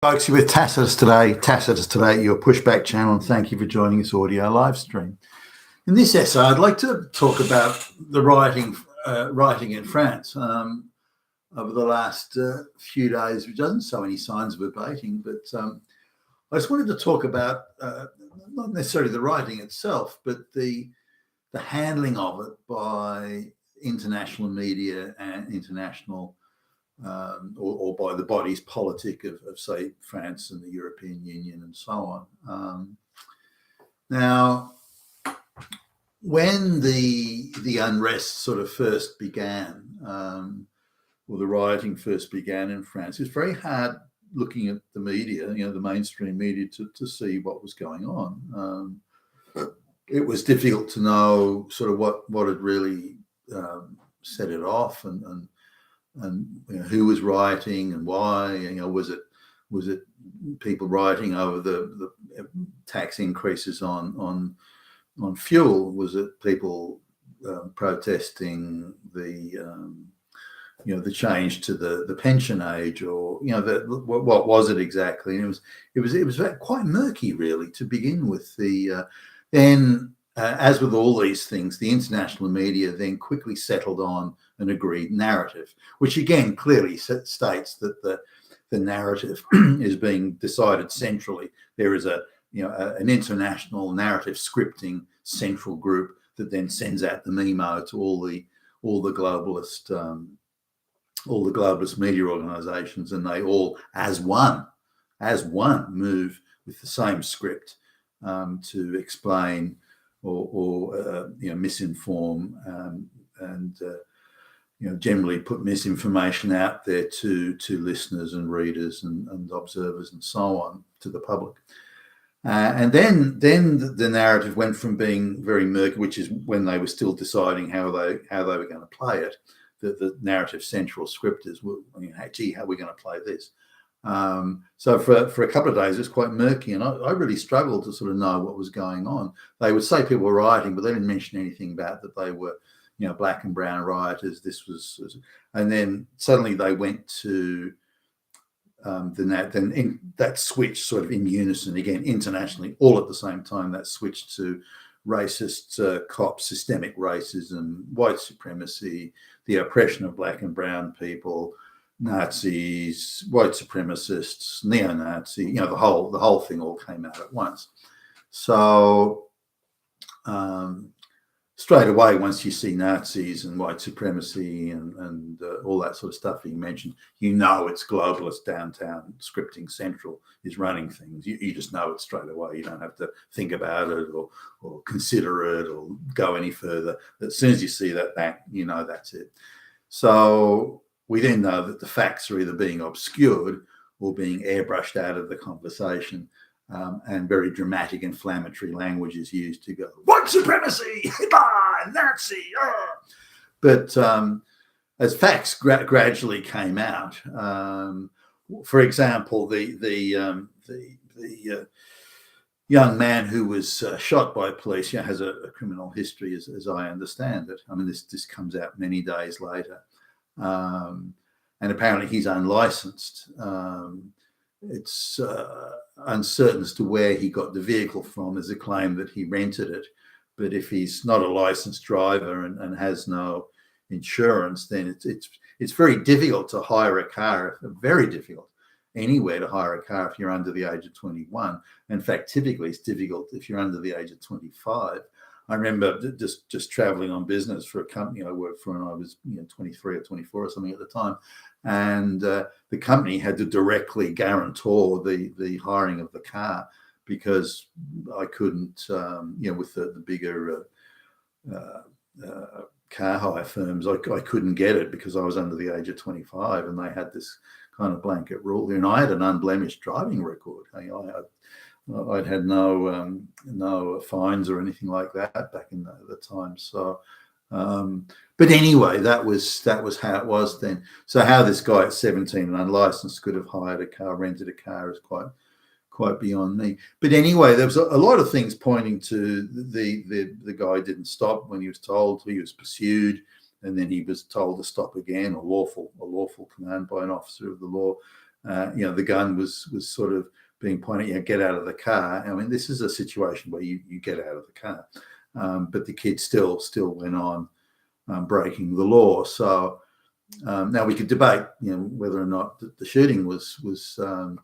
Folks, you're with Tacitus today at your pushback channel, and thank you for joining this audio live stream. In this essay, I'd like to talk about the rioting in France over the last few days, which doesn't show any signs of abating, but I just wanted to talk about not necessarily the rioting itself, but the handling of it by international media and international or by the bodies politic of, say, France and the European Union and so on. Now, when the unrest sort of first began, or the rioting first began in France, it's very hard looking at the media, the mainstream media, to see what was going on. It was difficult to know sort of what had really set it off and who was rioting and why. Was it people rioting over the tax increases on fuel? Was it people protesting the change to the pension age, or what was it exactly? And it was quite murky, really, to begin with. Then, as with all these things, the international media then quickly settled on an agreed narrative, which again clearly states that the narrative is being decided centrally. There is an international narrative scripting central group that then sends out the memo to all the globalist media organizations, and they all as one move with the same script to explain or misinform and generally put misinformation out there to listeners and readers and observers and so on, to the public. And then the narrative went from being very murky, which is when they were still deciding how they were going to play it. The narrative central scripters were, gee, how are we going to play this? So for a couple of days, it's quite murky, and I really struggled to sort of know what was going on. They would say people were rioting, but they didn't mention anything about that they were, black and brown rioters. And then suddenly they went to that switch sort of in unison again internationally, all at the same time. That switched to racist cops, systemic racism, white supremacy, the oppression of black and brown people, Nazis, white supremacists, neo-Nazi, the whole thing all came out at once. So straight away, once you see Nazis and white supremacy and all that sort of stuff you mentioned, it's globalist downtown scripting central is running things. You just know it straight away. You don't have to think about it or consider it or go any further. As soon as you see that, that's it. So we then know that the facts are either being obscured or being airbrushed out of the conversation, and very dramatic, inflammatory language is used to go, white supremacy, Hitler, Nazi. But as facts gradually came out, for example, the young man who was shot by police has a criminal history, as I understand it. I mean, this comes out many days later. And apparently he's unlicensed. It's uncertain as to where he got the vehicle from. There's a claim that he rented it. But if he's not a licensed driver and has no insurance, then it's very difficult to hire a car, very difficult anywhere to hire a car if you're under the age of 21. In fact, typically it's difficult if you're under the age of 25. I remember just traveling on business for a company I worked for, and I was 23 or 24 or something at the time, and the company had to directly guarantor the hiring of the car, because I couldn't, with the bigger car hire firms, I couldn't get it because I was under the age of 25, and they had this kind of blanket rule. And I had an unblemished driving record. I'd had no fines or anything like that back in the time. So, but anyway, that was how it was then. So how this guy at 17 and unlicensed could have hired a car, rented a car, is quite beyond me. But anyway, there was a lot of things pointing to the guy didn't stop when he was told. He was pursued, and then he was told to stop again, a lawful command by an officer of the law. The gun was sort of being pointed, get out of the car. I mean, this is a situation where you get out of the car, but the kid still went on breaking the law. So now we could debate, whether or not the shooting was or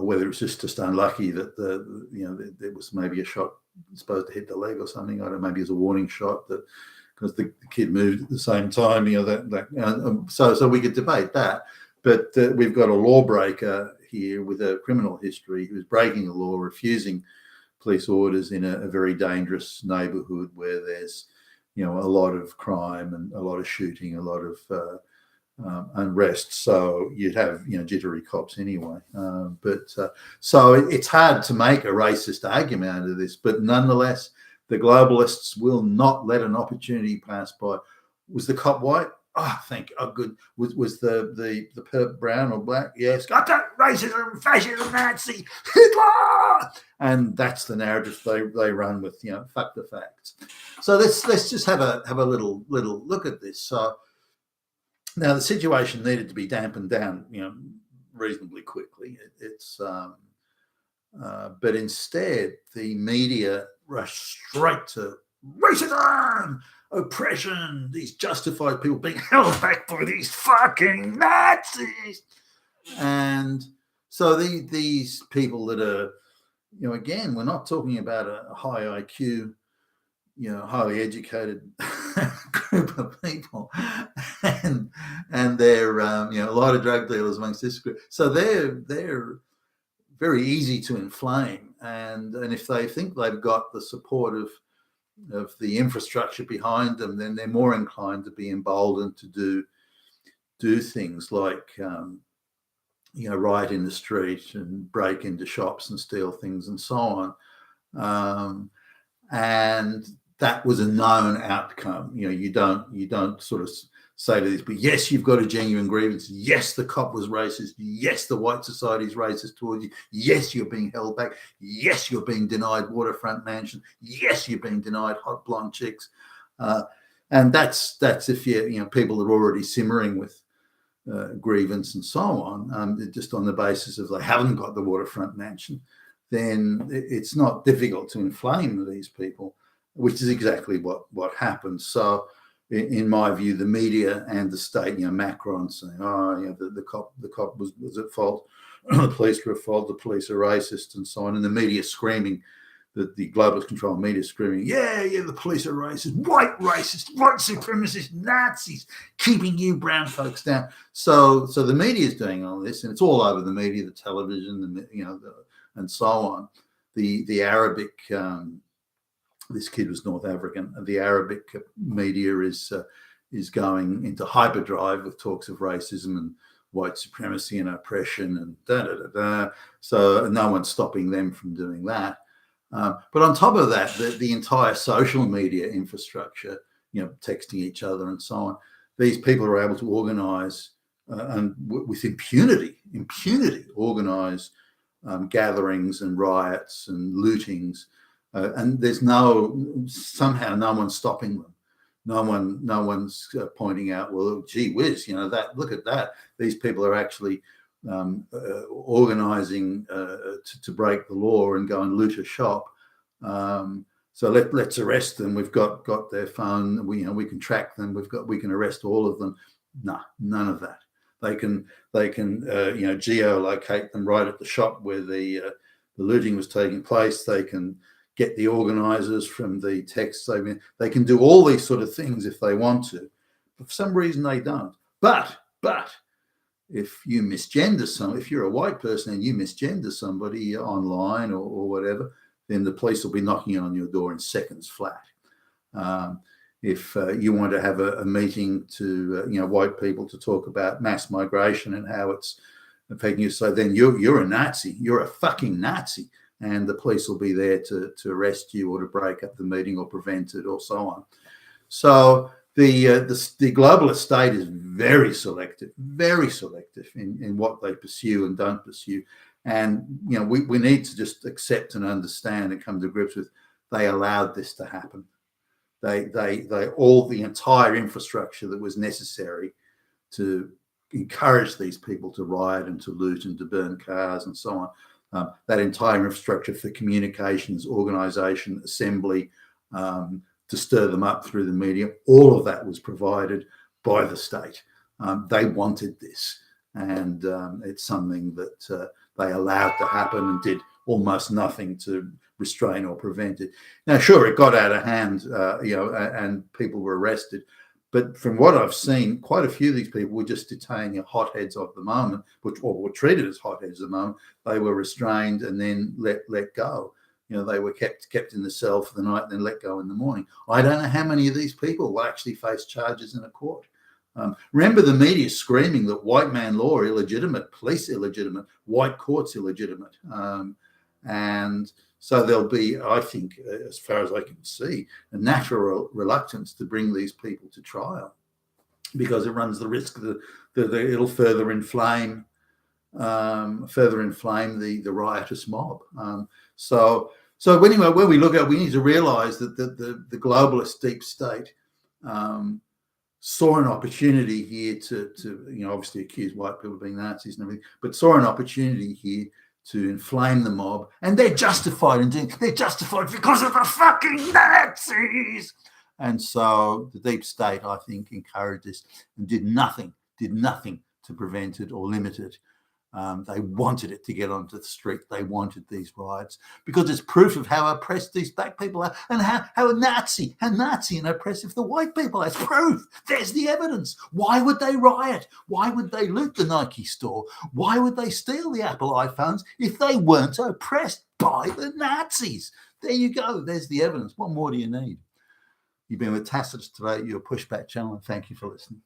whether it was just unlucky that there was maybe a shot supposed to hit the leg or something. I don't know, maybe it was a warning shot that because the kid moved at the same time. So we could debate that. But we've got a lawbreaker here with a criminal history who's breaking the law, refusing police orders in a very dangerous neighbourhood where there's a lot of crime and a lot of shooting, a lot of unrest. So you'd have jittery cops anyway. So it's hard to make a racist argument out of this, but nonetheless, the globalists will not let an opportunity pass by. Was the cop white? Oh, good. Was the perp brown or black? Yes. Got that racism, fascism, Nazi, Hitler, and that's the narrative they run with. Fuck the facts. So let's just have a little look at this. So now the situation needed to be dampened down, reasonably quickly. But instead the media rushed straight to racism, oppression, these justified people being held back by these fucking Nazis. And so these people that are, again, we're not talking about a high IQ, highly educated group of people, and they're a lot of drug dealers amongst this group. So they're very easy to inflame, and if they think they've got the support of the infrastructure behind them, then they're more inclined to be emboldened to do things like riot in the street and break into shops and steal things and so on. And that was a known outcome. You don't sort of say to this, but yes, you've got a genuine grievance. Yes, the cop was racist. Yes, the white society is racist towards you. Yes, you're being held back. Yes, you're being denied waterfront mansion. Yes, you're being denied hot blonde chicks. And that's if people are already simmering with grievance and so on, just on the basis of they haven't got the waterfront mansion, then it's not difficult to inflame these people, which is exactly what happened. So in my view, the media and the state, Macron saying, the cop was at fault, the police were at fault, the police are racist and so on, and the media screaming, that the globalist control media screaming, the police are racist, white supremacists, Nazis, keeping you brown folks down. So the media is doing all this, and it's all over the media, the television, and so on. The Arabic, this kid was North African, and the Arabic media is going into hyperdrive with talks of racism and white supremacy and oppression and So no one's stopping them from doing that. But on top of that, the entire social media infrastructure, texting each other and so on, these people are able to organise and with impunity, organise gatherings and riots and lootings, and there's somehow no one's stopping them. No one's pointing out, well, gee whiz, look at that. These people are actually organising to break the law and go and loot a shop. So let's arrest them. We've got their phone. We can track them. We can arrest all of them. No, none of that. They can geolocate them right at the shop where the looting was taking place. They can get the organisers from the texts. They can do all these sort of things if they want to, but for some reason they don't. But if you misgender if you're a white person and you misgender somebody online or whatever, then the police will be knocking on your door in seconds flat. If you want to have a meeting to white people to talk about mass migration and how it's affecting you, so then you're a Nazi, you're a fucking Nazi, and the police will be there to arrest you or to break up the meeting or prevent it or so on. So the globalist state is very selective in what they pursue and don't pursue. And we need to just accept and understand and come to grips with they allowed this to happen. They all the entire infrastructure that was necessary to encouraged these people to riot and to loot and to burn cars and so on. That entire infrastructure for communications, organisation, assembly, to stir them up through the media, all of that was provided by the state. They wanted this, and it's something that they allowed to happen and did almost nothing to restrain or prevent it. Now, sure, it got out of hand, and people were arrested. But from what I've seen, quite a few of these people were just detained hotheads of the moment, which were treated as hotheads of the moment. They were restrained and then let go. They were kept in the cell for the night, then let go in the morning. I don't know how many of these people will actually face charges in a court. Remember the media screaming that white man law illegitimate, police illegitimate, white courts illegitimate. And so there'll be, I think, as far as I can see, a natural reluctance to bring these people to trial, because it runs the risk that it'll further inflame the riotous mob. So anyway, when we look at it, we need to realise that the globalist deep state saw an opportunity here to obviously accuse white people of being Nazis and everything, but saw an opportunity here to inflame the mob, and they're justified in doing. They're justified because of the fucking Nazis. And so the deep state, I think, encouraged this and did nothing to prevent it or limit it. They wanted it to get onto the street. They wanted these riots because it's proof of how oppressed these black people are, and how Nazi and oppressive the white people are. It's proof. There's the evidence. Why would they riot? Why would they loot the Nike store? Why would they steal the Apple iPhones if they weren't oppressed by the Nazis? There you go. There's the evidence. What more do you need? You've been with Tacitus today, your Pushback channel, and thank you for listening.